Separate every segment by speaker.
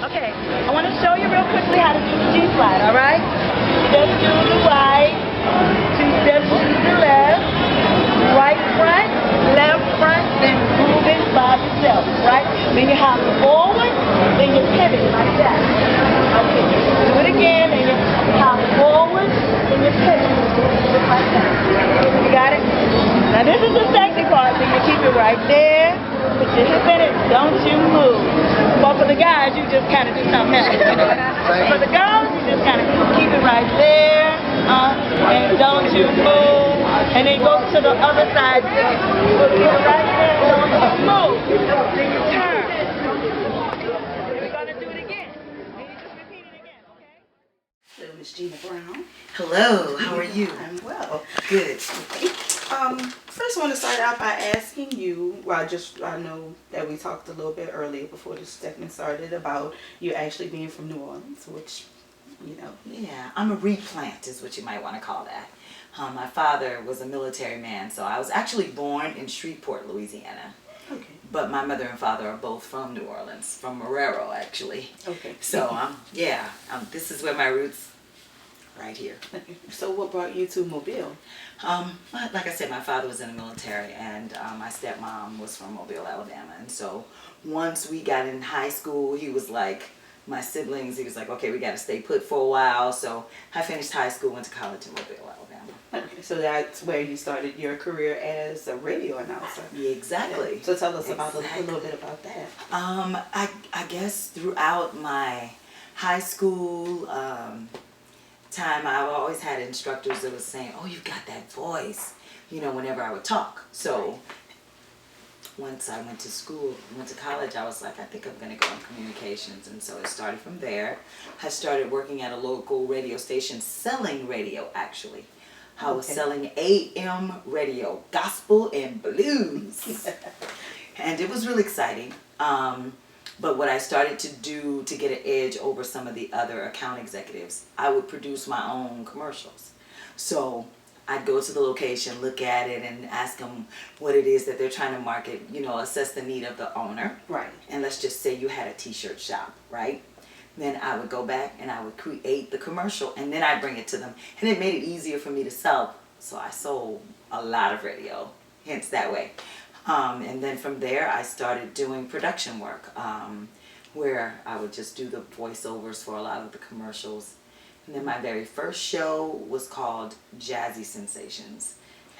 Speaker 1: Okay, I want to show you real quickly how to do the G slide, all right? Just do the right, 2 steps to the left, right front, left front, then move it by yourself, right? Then you hop forward, then you pivot like that. Okay, do it again, and you hop forward, then you pivot, just like that. You got it? Now this is the sexy part, so you keep it right there. Put your hip in it, don't you move. But for the guys, you just kind of do something else. For the girls, you just kind of keep it right there, and don't you move. And then go to the other side. Keep it right there, don't you move. Then you turn. And we're going to do it again. And you just repeat it again, okay?
Speaker 2: Hello, Miss Gina Brown.
Speaker 3: Hello, how are you?
Speaker 2: I'm well.
Speaker 3: Good.
Speaker 2: First, I want to start out by asking you. Well, I know that we talked a little bit earlier before this segment started about you actually being from New Orleans, which, you know.
Speaker 3: Yeah, I'm a replant is what you might want to call that. My father was a military man, so I was actually born in Shreveport, Louisiana.
Speaker 2: Okay.
Speaker 3: But my mother and father are both from New Orleans, from Marrero, actually.
Speaker 2: Okay.
Speaker 3: So, this is where my roots, right here.
Speaker 2: So what brought you to Mobile?
Speaker 3: Like I said, my father was in the military, and my stepmom was from Mobile, Alabama. And so once we got in high school, he was like, my siblings, he was like, okay, we got to stay put for a while. So I finished high school, went to college in Mobile, Alabama.
Speaker 2: Okay, so that's where you started your career as a radio announcer.
Speaker 3: Yeah, exactly.
Speaker 2: Yeah. So tell us about a little bit about that.
Speaker 3: I guess throughout my high school time, I've always had instructors that was saying, oh, you've got that voice, whenever I would talk. So once I went to college, I was like, I think I'm going to go in communications. And so it started from there. I started working at a local radio station, selling radio, actually. I was selling AM radio, gospel and blues. And it was really exciting. But what I started to do to get an edge over some of the other account executives, I would produce my own commercials. So I'd go to the location, look at it, and ask them what it is that they're trying to market, assess the need of the owner.
Speaker 2: Right.
Speaker 3: And let's just say you had a t-shirt shop, right? Then I would go back and I would create the commercial, and then I'd bring it to them. And it made it easier for me to sell. So I sold a lot of radio, hence that way. And then from there, I started doing production work, where I would just do the voiceovers for a lot of the commercials. And then my very first show was called Jazzy Sensations.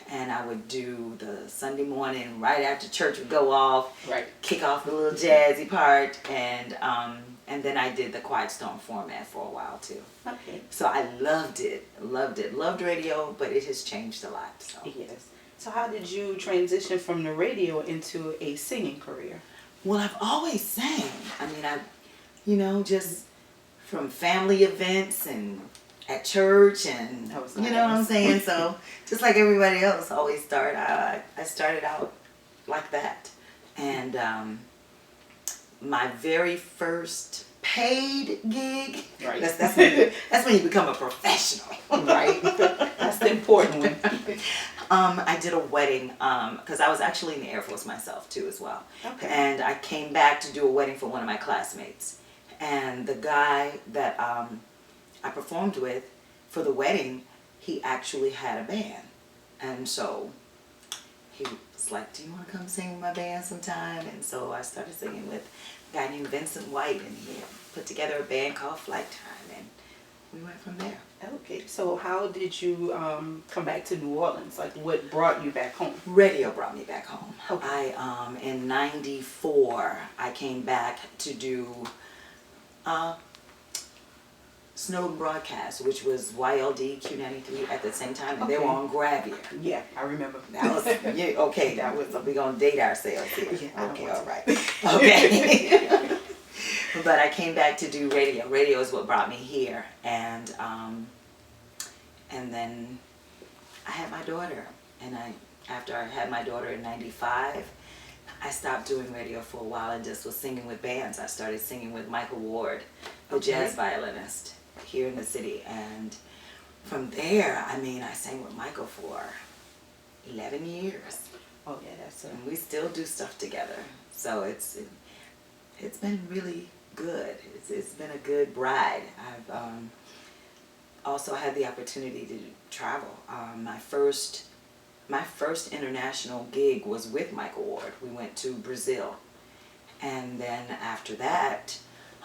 Speaker 3: And I would do the Sunday morning right after church would go off,
Speaker 2: right,
Speaker 3: kick off the little jazzy part, and then I did the Quiet Storm format for a while too.
Speaker 2: Okay.
Speaker 3: So I loved it, loved radio, but it has changed a lot. So.
Speaker 2: Yes. So how did you transition from the radio into a singing career?
Speaker 3: Well, I've always sang. I mean, just from family events and at church, and you know what I'm saying? So just like everybody else always start, I started out like that. And my very first paid gig,
Speaker 2: right,
Speaker 3: that's when you become a professional,
Speaker 2: right? That's the important one.
Speaker 3: I did a wedding, because I was actually in the Air Force myself too as well.
Speaker 2: Okay.
Speaker 3: And I came back to do a wedding for one of my classmates. And the guy that I performed with for the wedding, he actually had a band. And so he was like, do you want to come sing with my band sometime? And so I started singing with a guy named Vincent White, and he had put together a band called Flight Time, and we went from there.
Speaker 2: Okay, so how did you come back to New Orleans? Like, what brought you back home?
Speaker 3: Radio brought me back home.
Speaker 2: Okay.
Speaker 3: In '94, I came back to do Snowden Broadcast, which was YLD Q93 at the same time, and they were on Gravier.
Speaker 2: Yeah, I remember.
Speaker 3: That was okay. That was, we're gonna date ourselves here.
Speaker 2: Yeah,
Speaker 3: okay, all right. Okay. But I came back to do radio. Radio is what brought me here, and then I had my daughter, and after I had my daughter in '95, I stopped doing radio for a while and just was singing with bands. I started singing with Michael Ward, the jazz violinist here in the city, and from there, I sang with Michael for 11 years.
Speaker 2: Oh yeah, that's it.
Speaker 3: And we still do stuff together. So it's been really good. It's been a good ride. I've also had the opportunity to travel. My first international gig was with Michael Ward. We went to Brazil, and then after that,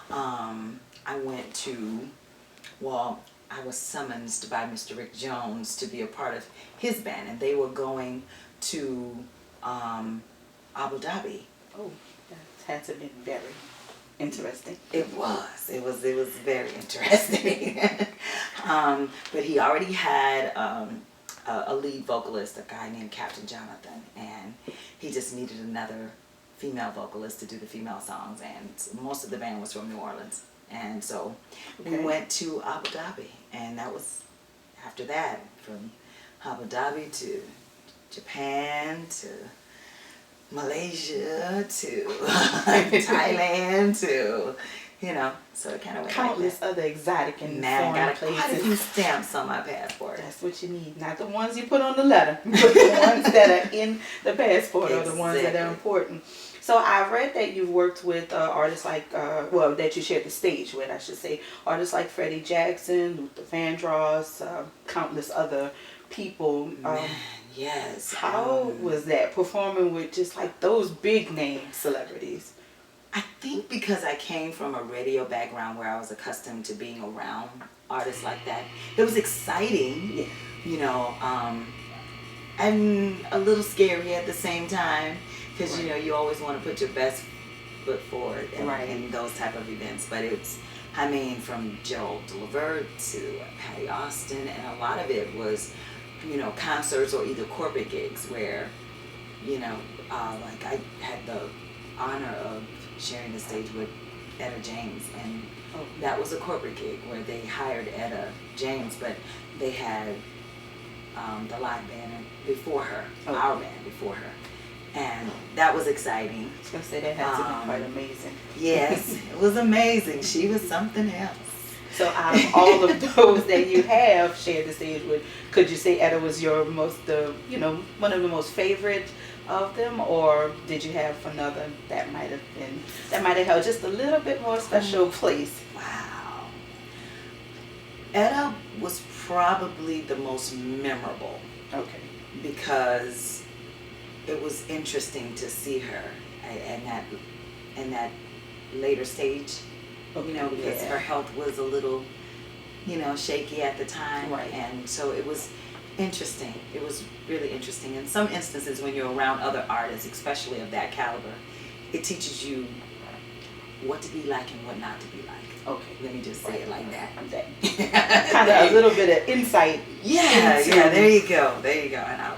Speaker 3: I went to, well, I was summoned by Mr. Rick Jones to be a part of his band, and they were going to Abu Dhabi.
Speaker 2: Oh, that had to be very interesting.
Speaker 3: It was very interesting. But he already had a lead vocalist, a guy named Captain Jonathan, and he just needed another female vocalist to do the female songs, and most of the band was from New Orleans. And so we went to Abu Dhabi, and that was after that, from Abu Dhabi to Japan to Malaysia to Thailand to, you know, so it kind of went
Speaker 2: countless
Speaker 3: like
Speaker 2: other exotic and
Speaker 3: man,
Speaker 2: foreign
Speaker 3: got
Speaker 2: places.
Speaker 3: quite a few stamps on my passport.
Speaker 2: That's what you need. Not the ones you put on the letter, but the ones that are in the passport are the ones that are important. So I read that you've worked with artists like, well, that you shared the stage with, I should say, artists like Freddie Jackson, Luther Vandross, countless other people.
Speaker 3: Man, yes.
Speaker 2: How was that, performing with just like those big name celebrities?
Speaker 3: I think because I came from a radio background where I was accustomed to being around artists like that, it was exciting, you know, and a little scary at the same time, because you know you always want to put your best foot forward in those type of events. But it's, I mean, from Joel DeLevert to Patty Austin, and a lot of it was, you know, concerts or either corporate gigs where, you know, like I had the honor of sharing the stage with Etta James, and that was a corporate gig where they hired Etta James, but they had the live band before her, our band before her, and that was exciting.
Speaker 2: I was going to say that had to be quite amazing.
Speaker 3: Yes, it was amazing. She was something else.
Speaker 2: So out of all of those that you have shared the stage with, could you say Etta was your most, you know, one of the most favorite of them, or did you have another that might have held just a little bit more special place?
Speaker 3: Wow. Etta was probably the most memorable.
Speaker 2: Okay.
Speaker 3: Because it was interesting to see her in that later stage, you know, because her health was a little, you know, shaky at the time, and so it was interesting. It was really interesting. In some instances, when you're around other artists, especially of that caliber, it teaches you what to be like and what not to be like. Okay, let me just say it like that.
Speaker 2: Kind of a little bit of insight.
Speaker 3: Yeah, there you go.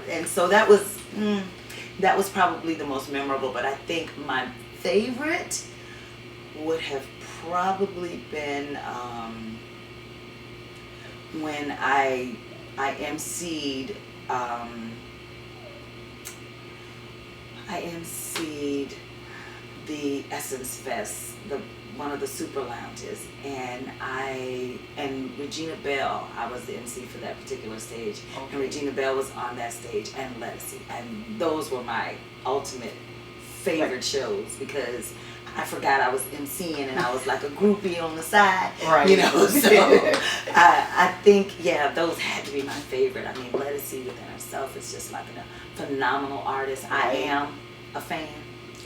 Speaker 3: And so that was probably the most memorable. But I think my favorite would have probably been when I emceed the Essence Fest, one of the super lounges, and Regina Bell, I was the MC for that particular stage, and Regina Bell was on that stage, and Legacy, and those were my ultimate favorite shows, because I forgot I was MCing and I was like a groupie on the side, you know, so I think, those had to be my favorite. I mean, Legacy within herself is just like a phenomenal artist. I am a fan.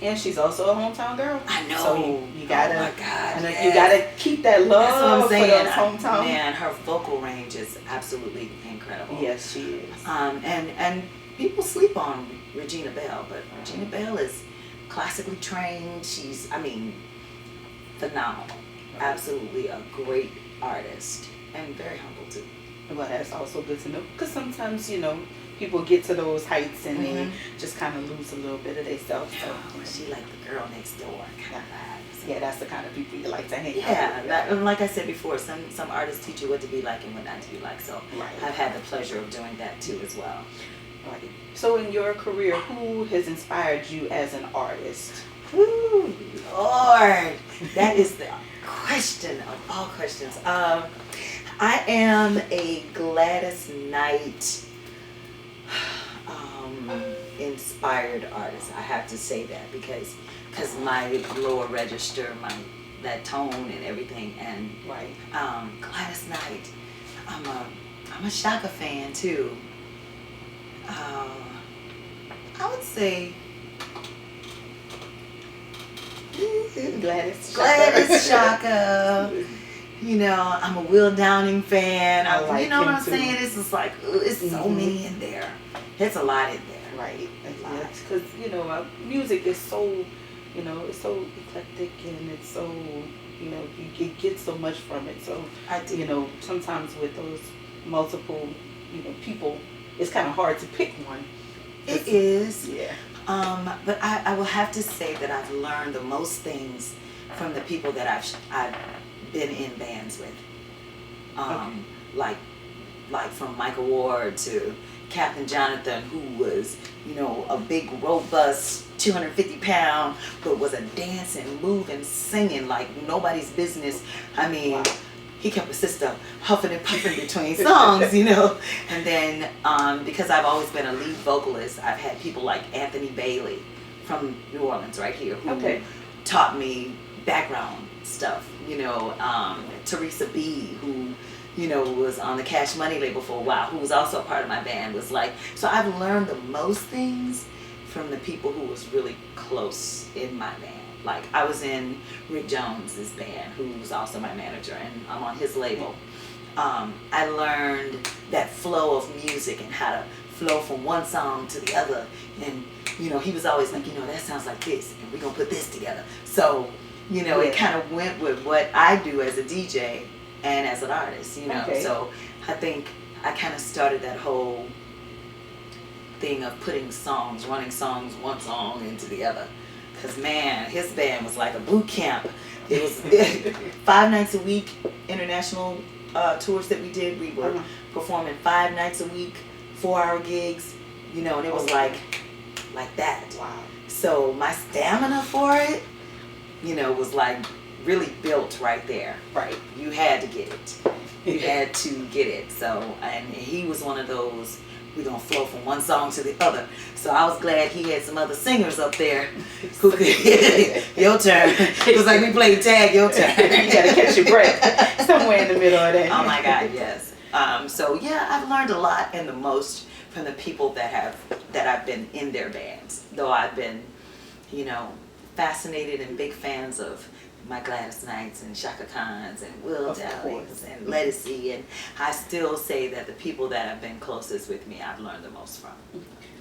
Speaker 2: And she's also a hometown girl.
Speaker 3: I know.
Speaker 2: So you gotta,
Speaker 3: oh my God,
Speaker 2: you gotta keep that love.
Speaker 3: That's what I'm saying.
Speaker 2: For those hometown.
Speaker 3: Man, her vocal range is absolutely incredible.
Speaker 2: Yes, she is.
Speaker 3: And people sleep on Regina Bell, but Regina Bell is classically trained. She's, I mean, phenomenal. Absolutely a great artist, and very humble too.
Speaker 2: Well, that's also good to know, because sometimes, you know, people get to those heights and they just kind of lose a little bit of themselves. So,
Speaker 3: she like the girl next door kind of vibe. So.
Speaker 2: Yeah, that's the kind of people you like to hang out with.
Speaker 3: Yeah, like I said before, some artists teach you what to be like and what not to be like. So I've had the pleasure of doing that too as well.
Speaker 2: Right. So in your career, who has inspired you as an artist?
Speaker 3: Ooh, Lord, that is the question of all questions. I am a Gladys Knight inspired artist. I have to say that because my lower register, that tone and everything. And
Speaker 2: Right.
Speaker 3: Gladys Knight, I'm a Shaka fan too. I would say Gladys Shaka. You know, I'm a Will Downing fan.
Speaker 2: I like
Speaker 3: you know what
Speaker 2: him
Speaker 3: I'm
Speaker 2: too.
Speaker 3: saying? It's just like, ooh, it's so many in there. It's a lot in there.
Speaker 2: Right. Because, you know, music is so, you know, it's so eclectic and it's so, you know, you get so much from it. So,
Speaker 3: I do.
Speaker 2: you know, sometimes with those multiple, you know, people, it's kind of hard to pick one.
Speaker 3: It is.
Speaker 2: Yeah.
Speaker 3: But I will have to say that I've learned the most things from the people that I've been in bands with. Like from Michael Ward to Captain Jonathan, who was, you know, a big, robust, 250-pound, but was a dancing, moving, singing like nobody's business. I mean,
Speaker 2: Wow.
Speaker 3: he kept his sister huffing and puffing between songs, you know. And then because I've always been a lead vocalist, I've had people like Anthony Bailey from New Orleans right here who taught me background stuff, you know. Teresa B, who, you know, was on the Cash Money label for a while, who was also a part of my band, was like, so I've learned the most things from the people who was really close in my band. Like, I was in Rick Jones's band, who's also my manager, and I'm on his label. I learned that flow of music and how to flow from one song to the other. And, you know, he was always like, you know, that sounds like this, and we're going to put this together. So, you know, it kind of went with what I do as a DJ and as an artist, you know. So I think I kind of started that whole thing of putting songs, running songs, one song into the other. Because, man, his band was like a boot camp. It was 5 nights a week, international tours that we did. We were performing 5 nights a week, 4-hour gigs, you know, and it was like that.
Speaker 2: Wow.
Speaker 3: So my stamina for it, you know, was like really built right there.
Speaker 2: Right.
Speaker 3: You had to get it. You had to get it. So, and he was one of those, we're going to flow from one song to the other. So I was glad he had some other singers up there who could, your turn. It was like we played tag, your turn.
Speaker 2: You got to catch your breath somewhere in the middle of that.
Speaker 3: Oh my God, yes. So yeah, I've learned a lot and the most from the people that I've been in their bands. Though I've been, you know, fascinated and big fans of my Gladys Knights and Shaka Khans and Will Dowlings and Lettucey, and I still say that the people that have been closest with me, I've learned the most from.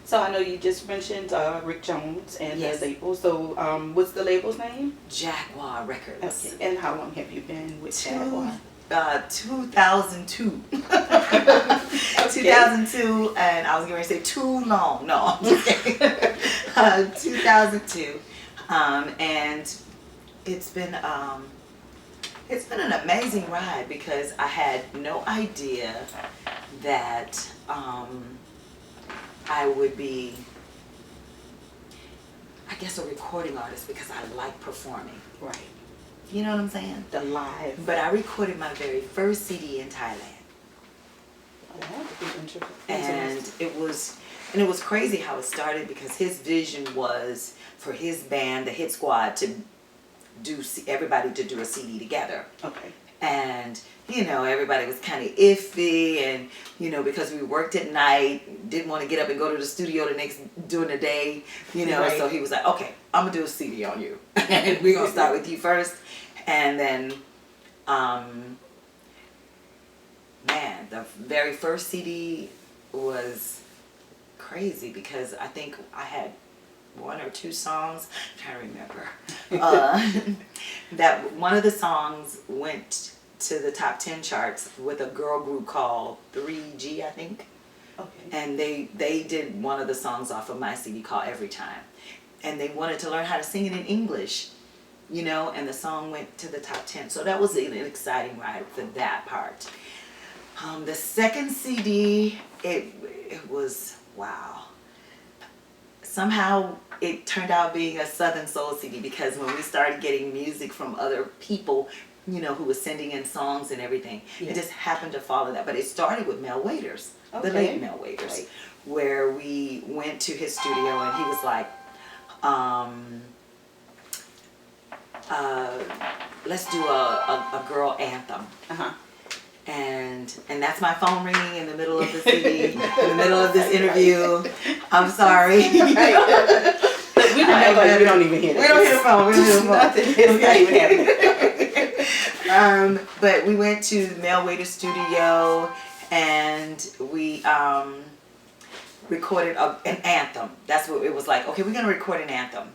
Speaker 2: So I know you just mentioned Rick Jones and the label. So what's the label's name?
Speaker 3: Jaguar Records.
Speaker 2: Okay. And how long have you been with Jaguar?
Speaker 3: 2002. 2002, and I was going to say too long. No, I'm just kidding. 2002, and it's been an amazing ride because I had no idea that I would be, I guess, a recording artist because I like performing.
Speaker 2: Right.
Speaker 3: You know what I'm saying?
Speaker 2: The live.
Speaker 3: But I recorded my very first CD in Thailand.
Speaker 2: Oh, that would be interesting.
Speaker 3: And it was crazy how it started because his vision was for his band, the Hit Squad, to do everybody to do a CD together.
Speaker 2: Okay.
Speaker 3: And you know, everybody was kind of iffy, and you know, because we worked at night, didn't want to get up and go to the studio during the day, you know.
Speaker 2: Right.
Speaker 3: So he was like, "Okay, I'm gonna do a CD on you, and we're gonna start with you first." And then, man, the very first CD was crazy because I think I had 1 or 2 songs. I'm trying to remember. That one of the songs went to the top 10 charts with a girl group called 3G, I think.
Speaker 2: Okay.
Speaker 3: And they did one of the songs off of my CD called Every Time. And they wanted to learn how to sing it in English, you know, and the song went to the top 10. So that was an exciting ride for that part. The second CD, it was, wow. Somehow it turned out being a Southern Soul CD because when we started getting music from other people, you know, who was sending in songs and everything, it just happened to follow that. But it started with Mel Waiters, the late Mel Waiters, where we went to his studio and he was like, let's do a girl anthem. And that's my phone ringing in the middle of the CD, in the middle of this interview. I'm sorry.
Speaker 2: We don't even hear that.
Speaker 3: We don't hear the phone. We don't hear the phone.
Speaker 2: Nothing. It's not even happening.
Speaker 3: But we went to the Mel Waiter studio and we recorded an anthem. That's what it was like. Okay, we're gonna record an anthem.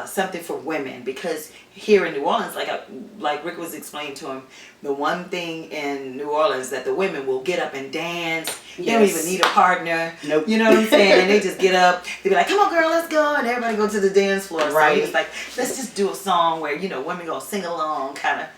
Speaker 3: Something for women, because here in New Orleans, like Rick was explaining to him, the one thing in New Orleans that the women will get up and dance. They don't even need a partner.
Speaker 2: Nope.
Speaker 3: You know what I'm saying? They just get up. They be like, "Come on, girl, let's go," and everybody go to the dance floor.
Speaker 2: Right.
Speaker 3: So he was like, "Let's just do a song where women gonna sing along, kind of,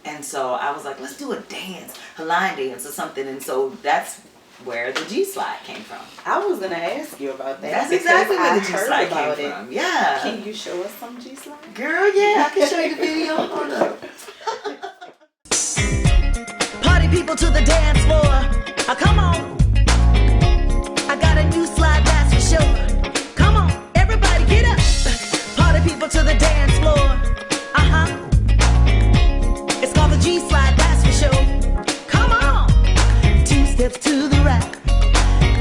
Speaker 3: And so I was like, "Let's do a dance, a line dance or something." And so that's where the G slide came from.
Speaker 2: I was gonna ask you about that.
Speaker 3: That's exactly where the G
Speaker 2: heard
Speaker 3: slide
Speaker 2: about
Speaker 3: came
Speaker 2: it.
Speaker 3: from. Yeah.
Speaker 2: Can you show us some G slide?
Speaker 3: Girl, yeah, I can show you the video. Hold up.
Speaker 4: Party people to the dance floor. Come on. I got a new slide, that's for sure. Come on, everybody get up. Party people to the dance floor. It's called the G slide, that's for sure. Come on. 2 steps to the right,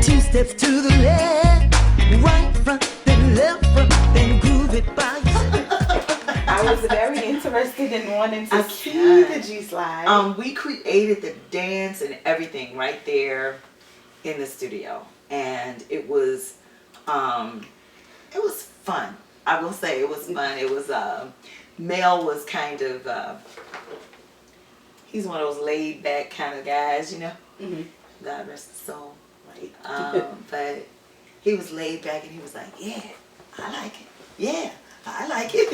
Speaker 4: 2 steps to the left, right front, then left front, then groove it by yourself.
Speaker 2: I was very interested in wanting to see the G slide.
Speaker 3: We created the dance and everything right there in the studio, and it was fun. I will say it was fun. It was Mel was kind of he's one of those laid back kind of guys, God rest his soul.
Speaker 2: Right.
Speaker 3: But he was laid back and he was like, "Yeah, I like it. Yeah, I like it."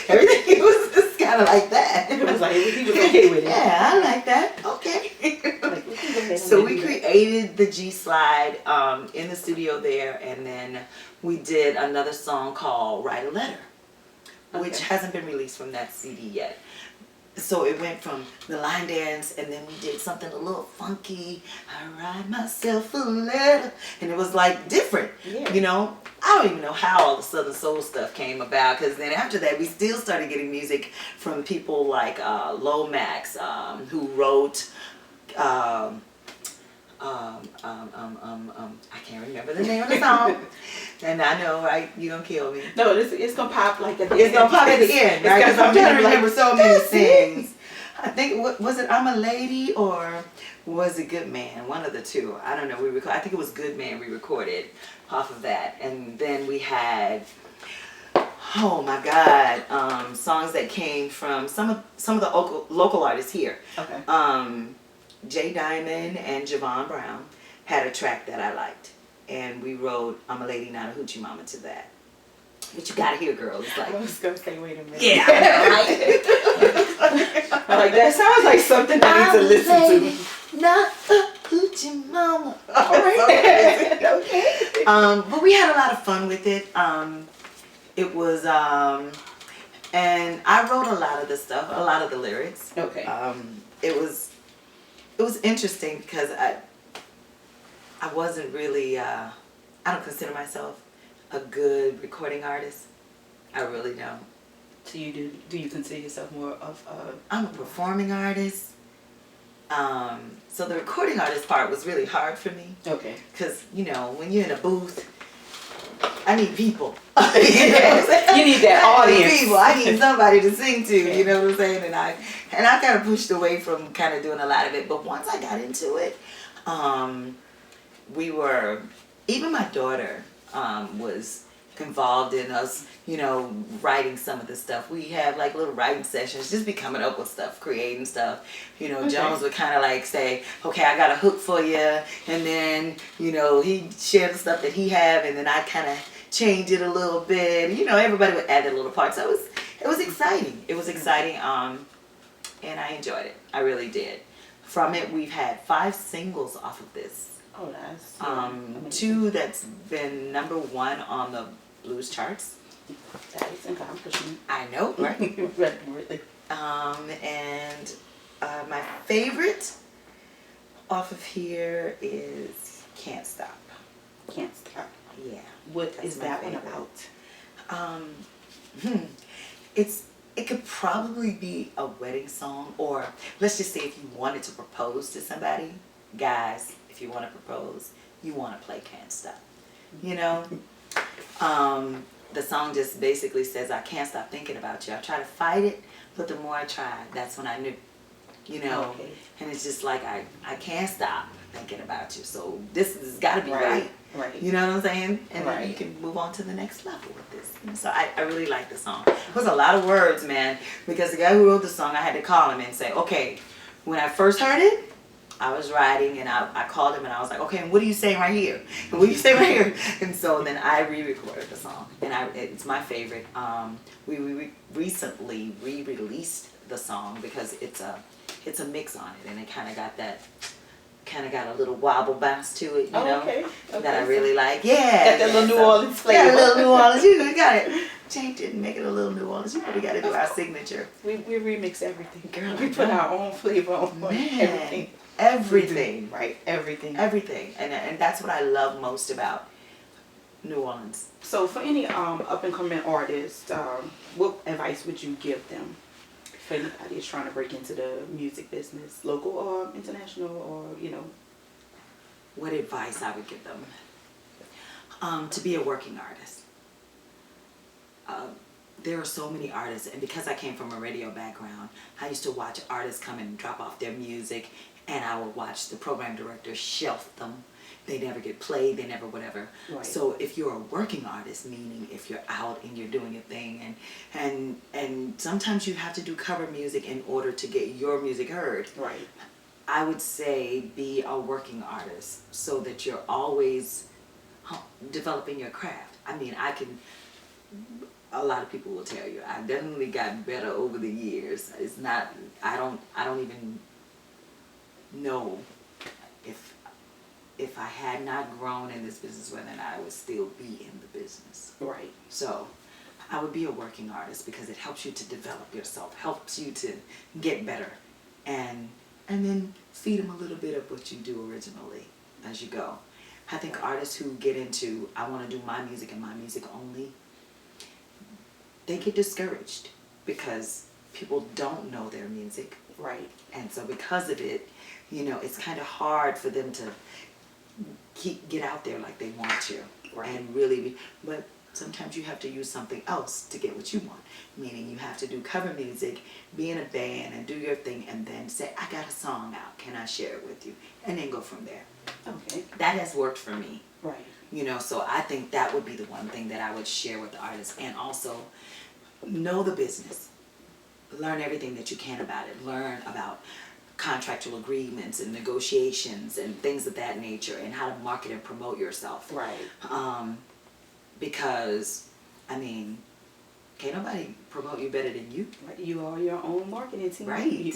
Speaker 3: everything he was just kind of like that.
Speaker 2: It was like he was okay with it.
Speaker 3: Yeah, I like that. Okay. So we created the G slide in the studio there, and then we did another song called "Write a Letter," which hasn't been released from that CD yet. So it went from the line dance, and then we did something a little funky. I write myself a letter, and it was like different.
Speaker 2: Yeah.
Speaker 3: I don't even know how all the Southern Soul stuff came about, because then after that we still started getting music from people like Lomax, who wrote I can't remember the name of the song. And I know, right? You're gonna kill me.
Speaker 2: No, it's gonna pop like at the
Speaker 3: It's
Speaker 2: end.
Speaker 3: gonna pop at the end, right? Because I'm trying to remember so many
Speaker 2: that's it.
Speaker 3: things. I think, was it "I'm a Lady" or was it "Good Man"? One of the two. I don't know. I think it was "Good Man" we recorded off of that. And then we had, oh my God, songs that came from some of the local artists here.
Speaker 2: Okay.
Speaker 3: Jay Diamond and Javon Brown had a track that I liked, and we wrote "I'm a Lady, Not a Hoochie Mama" to that. But you gotta hear, girl. It's like,
Speaker 2: I was gonna say, wait a minute.
Speaker 3: yeah, right?
Speaker 2: I'm like, that sounds like something I need to listen to.
Speaker 3: Not a hoochie mama.
Speaker 2: All right. Okay.
Speaker 3: But we had a lot of fun with it. It was, and I wrote a lot of the stuff, a lot of the lyrics.
Speaker 2: Okay.
Speaker 3: It was interesting because I wasn't really, I don't consider myself a good recording artist. I really don't.
Speaker 2: So do you consider yourself more of a...
Speaker 3: I'm a performing artist. So the recording artist part was really hard for me.
Speaker 2: Okay.
Speaker 3: Because, when you're in a booth, I need people.
Speaker 2: You need that audience.
Speaker 3: I need people. I need somebody to sing to, you know what I'm saying? And I kind of pushed away from kind of doing a lot of it. But once I got into it, even my daughter was involved in us, writing some of the stuff. We have like little writing sessions, just be coming up with stuff, creating stuff. Okay. Jones would kind of like say, "Okay, I got a hook for you," and then he'd share the stuff that he have, and then I kind of change it a little bit. Everybody would add their little part. So it was exciting. It was exciting, and I enjoyed it. I really did. From it, we've had 5 singles off of this.
Speaker 2: Oh, nice.
Speaker 3: 2 that's been #1 on the blues charts.
Speaker 2: That is an accomplishment.
Speaker 3: I know, right?
Speaker 2: Really.
Speaker 3: And my favorite off of here is "Can't Stop."
Speaker 2: Can't Stop.
Speaker 3: Yeah.
Speaker 2: What
Speaker 3: That's
Speaker 2: is
Speaker 3: my
Speaker 2: that one
Speaker 3: favorite.
Speaker 2: about?
Speaker 3: It's it could probably be a wedding song, or let's just say if you wanted to propose to somebody, guys, if you want to propose, you want to play Can't Stop. You know? The song just basically says, I can't stop thinking about you. I try to fight it, but the more I tried, that's when I knew. You know?
Speaker 2: Okay.
Speaker 3: And it's just like, I can't stop thinking about you. So this has got to be right.
Speaker 2: Right.
Speaker 3: You know what I'm saying? And then you can move on to the next level with this. And so I really like the song. It was a lot of words, man, because the guy who wrote the song, I had to call him and say, okay, when I first heard it, I was writing and I called him and I was like, okay, and what are you saying right here? And what are you saying right here? And so then I re-recorded the song. And it's my favorite. We recently re-released the song because it's a mix on it, and it kind of got a little wobble bounce to it, you know,
Speaker 2: Okay.
Speaker 3: that I really like. Yeah.
Speaker 2: Got that little New Orleans flavor.
Speaker 3: Yeah, a little New Orleans. You got it. Change it and make it a little New Orleans. You really got to do our signature.
Speaker 2: We remix everything.
Speaker 3: Girl,
Speaker 2: we put our own flavor on everything.
Speaker 3: Everything.
Speaker 2: Right. Everything.
Speaker 3: Everything. And that's what I love most about New Orleans.
Speaker 2: So for any up and coming artists, what advice would you give them? For anybody who's trying to break into the music business, local or international, or
Speaker 3: What advice I would give them? To be a working artist. There are so many artists, and because I came from a radio background, I used to watch artists come and drop off their music, and I would watch the program director shelf them. They never get played, they never whatever.
Speaker 2: Right.
Speaker 3: So if you're a working artist, meaning if you're out and you're doing your thing, and sometimes you have to do cover music in order to get your music heard.
Speaker 2: Right.
Speaker 3: I would say be a working artist so that you're always developing your craft. I mean, a lot of people will tell you, I definitely got better over the years. It's not, I don't even know if I had not grown in this business, whether or not I would still be in the business.
Speaker 2: Right.
Speaker 3: So I would be a working artist because it helps you to develop yourself, helps you to get better, and then feed them a little bit of what you do originally as you go. I think artists who get into, I want to do my music and my music only, they get discouraged because people don't know their music.
Speaker 2: Right.
Speaker 3: And so because of it, it's kind of hard for them to get out there like they want to.
Speaker 2: Right.
Speaker 3: And really, but sometimes you have to use something else to get what you want. Meaning you have to do cover music, be in a band, and do your thing, and then say, I got a song out, can I share it with you? And then go from there.
Speaker 2: Okay.
Speaker 3: That has worked for me.
Speaker 2: Right.
Speaker 3: So I think that would be the one thing that I would share with the artists. And also, know the business. Learn everything that you can about it. Learn about contractual agreements and negotiations and things of that nature, and how to market and promote yourself.
Speaker 2: Right.
Speaker 3: Because, can't nobody promote you better than you.
Speaker 2: You are your own marketing team.
Speaker 3: Right.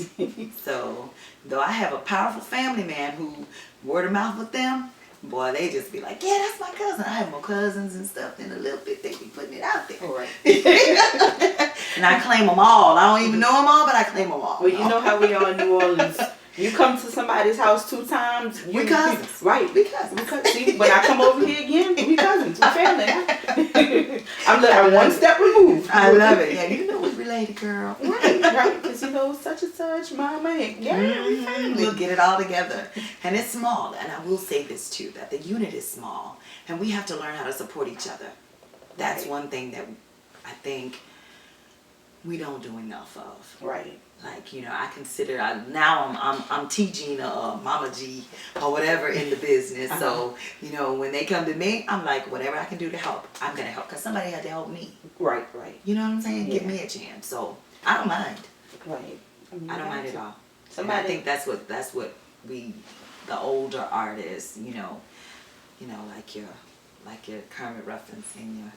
Speaker 3: So, though I have a powerful family, man, who word of mouth with them, boy, they just be like, yeah, that's my cousin. I have more cousins and stuff, and a little bit they be putting it out there.
Speaker 2: All right.
Speaker 3: And I claim them all. I don't even know them all, but I claim them all.
Speaker 2: Well, you know how we are in New Orleans. You come to somebody's house 2 times.
Speaker 3: We cousins.
Speaker 2: Right.
Speaker 3: We cousins.
Speaker 2: See, when I come over here again, we cousins. We family. I'm one step removed.
Speaker 3: I love it. Yeah, you know we related, girl.
Speaker 2: Right. Because such and such, mama, and we family.
Speaker 3: We'll get it all together. And it's small. And I will say this too, that the unit is small. And we have to learn how to support each other. That's
Speaker 2: Right.
Speaker 3: one thing that I think we don't do enough of.
Speaker 2: Right.
Speaker 3: Like, I consider, now I'm T Gina or Mama G or whatever in the business. So, when they come to me, I'm like, whatever I can do to help, I'm going to help. Because somebody had to help me.
Speaker 2: Right, right.
Speaker 3: You know what I'm saying?
Speaker 2: Yeah.
Speaker 3: Give me a chance. So, I don't mind.
Speaker 2: Right.
Speaker 3: I don't mind at all.
Speaker 2: Somebody,
Speaker 3: And I think that's what we, the older artists, like your Kermit Ruffins and your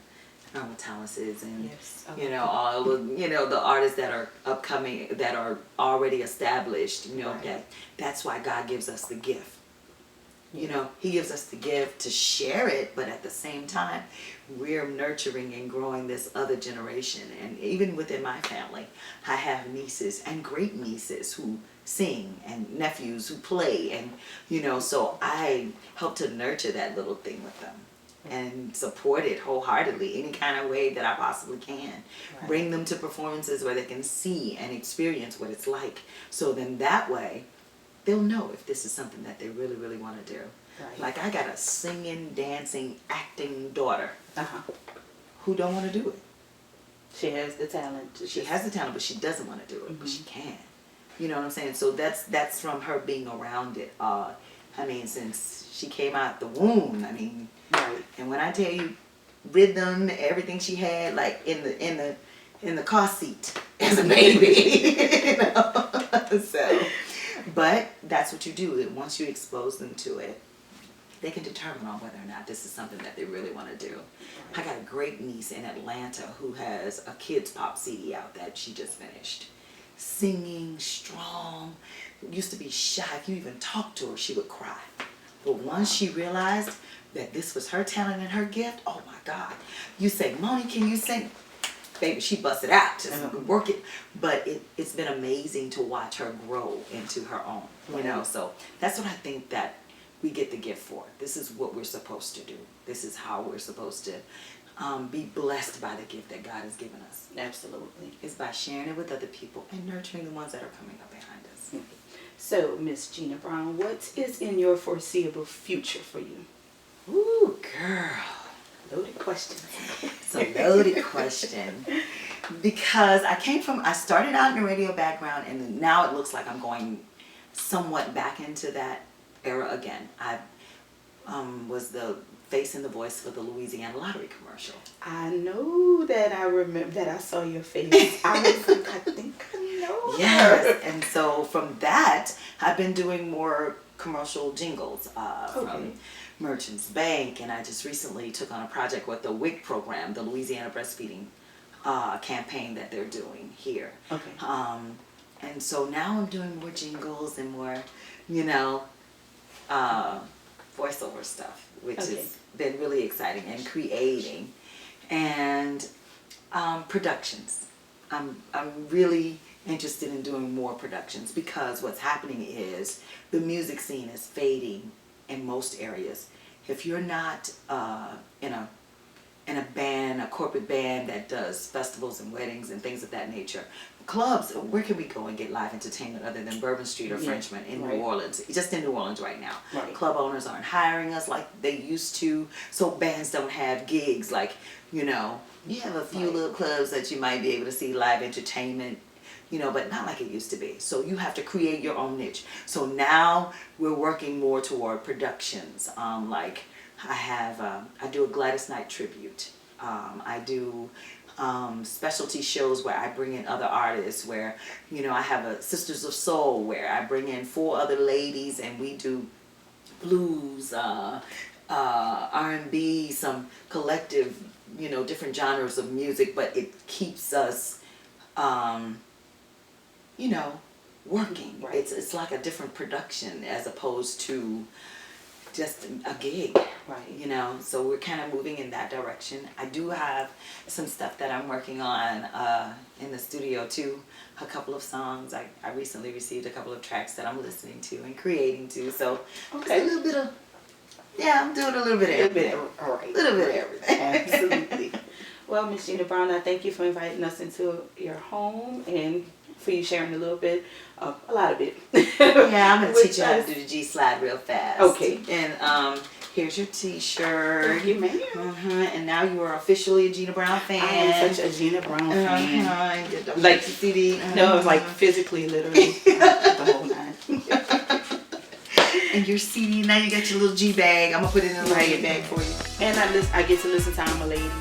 Speaker 3: Norma Thomases and
Speaker 2: yes.
Speaker 3: all the artists that are upcoming, that are already established.
Speaker 2: Right.
Speaker 3: That's why God gives us the gift. He gives us the gift to share it, but at the same time, we're nurturing and growing this other generation. And even within my family, I have nieces and great nieces who sing and nephews who play, and so I help to nurture that little thing with them. and support it wholeheartedly any kind of way that I possibly can.
Speaker 2: Right.
Speaker 3: Bring them to performances where they can see and experience what it's like. So then that way, they'll know if this is something that they really, really want to do.
Speaker 2: Right.
Speaker 3: Like I got a singing, dancing, acting daughter who don't want to do it.
Speaker 2: She has the talent.
Speaker 3: She has the talent, but she doesn't want to do it, but she
Speaker 2: Mm-hmm.
Speaker 3: can. You know what I'm saying? So that's from her being around it. I mean, since she came out the womb, I mean,
Speaker 2: Right.
Speaker 3: and when I tell you rhythm, everything she had, like in the car seat as a baby, you know. So, but that's what you do. And once you expose them to it, they can determine on whether or not this is something that they really want to do. I got a great niece in Atlanta who has a kids pop CD out that she just finished. Singing, strong, used to be shy. If you even talked to her, she would cry. But once she realized that this was her talent and her gift, oh my God. You say, Moni, can you sing? Baby, she busted out, just work it. But it's been amazing to watch her grow into her own, you know. So that's what I think that we get the gift for. This is what we're supposed to do. This is how we're supposed to be blessed by the gift that God has given us.
Speaker 2: Absolutely.
Speaker 3: It's by sharing it with other people and nurturing the ones that are coming up behind us.
Speaker 2: So, Miss Gina Brown, what is in your foreseeable future for you?
Speaker 3: Ooh, girl.
Speaker 2: Loaded question.
Speaker 3: It's a loaded question. Because I started out in a radio background, and now it looks like I'm going somewhat back into that era again. I was the face and the voice for the Louisiana Lottery commercial.
Speaker 2: I know that I remember that I saw your face. I was like, I think I know her.
Speaker 3: Yes, and so from that, I've been doing more commercial jingles from Merchants Bank, and I just recently took on a project with the WIC program, the Louisiana Breastfeeding campaign that they're doing here.
Speaker 2: Okay.
Speaker 3: And so now I'm doing more jingles and more, you know, voiceover stuff, which has been really exciting, and creating, and productions. I'm really interested in doing more productions, because what's happening is the music scene is fading in most areas. If you're not in a band, a corporate band that does festivals and weddings and things of that nature, clubs, where can we go and get live entertainment other than Bourbon Street or Frenchman in New Orleans? Just in New Orleans right now.
Speaker 2: Right.
Speaker 3: Club owners aren't hiring us like they used to, so bands don't have gigs. Like, you know, you have a few little clubs that you might be able to see live entertainment, you know, but not like it used to be. So you have to create your own niche. So now we're working more toward productions. Like I do a Gladys Knight tribute. I do specialty shows where I bring in other artists, where, you know, I have a Sisters of Soul where I bring in 4 other ladies and we do blues, R&B, some collective, you know, different genres of music, but it keeps us, you know, working.
Speaker 2: Right.
Speaker 3: It's like a different production as opposed to just a gig.
Speaker 2: Right.
Speaker 3: You know, so we're kind of moving in that direction. I do have some stuff that I'm working on in the studio too. A couple of songs. I recently received a couple of tracks that I'm listening to and creating to. So just a little bit of, I'm doing a little bit of everything.
Speaker 2: All right.
Speaker 3: A little bit of everything.
Speaker 2: Absolutely. Well, Miss Gina Brown, I thank you for inviting us into your home and for you sharing a little bit, a lot of it.
Speaker 3: Yeah, I'm going to teach you how to do the G slide real fast.
Speaker 2: Okay.
Speaker 3: And here's your t-shirt.
Speaker 2: Thank you, ma'am.
Speaker 3: And now you are officially a Gina Brown fan.
Speaker 2: I am such a Gina Brown fan.
Speaker 3: Like
Speaker 2: Like
Speaker 3: the CD.
Speaker 2: No, it was like physically, literally, the whole nine.
Speaker 3: And your CD, now you got your little G bag. I'm going to put it in a riot bag for you.
Speaker 2: And I get to listen to I'm a Lady.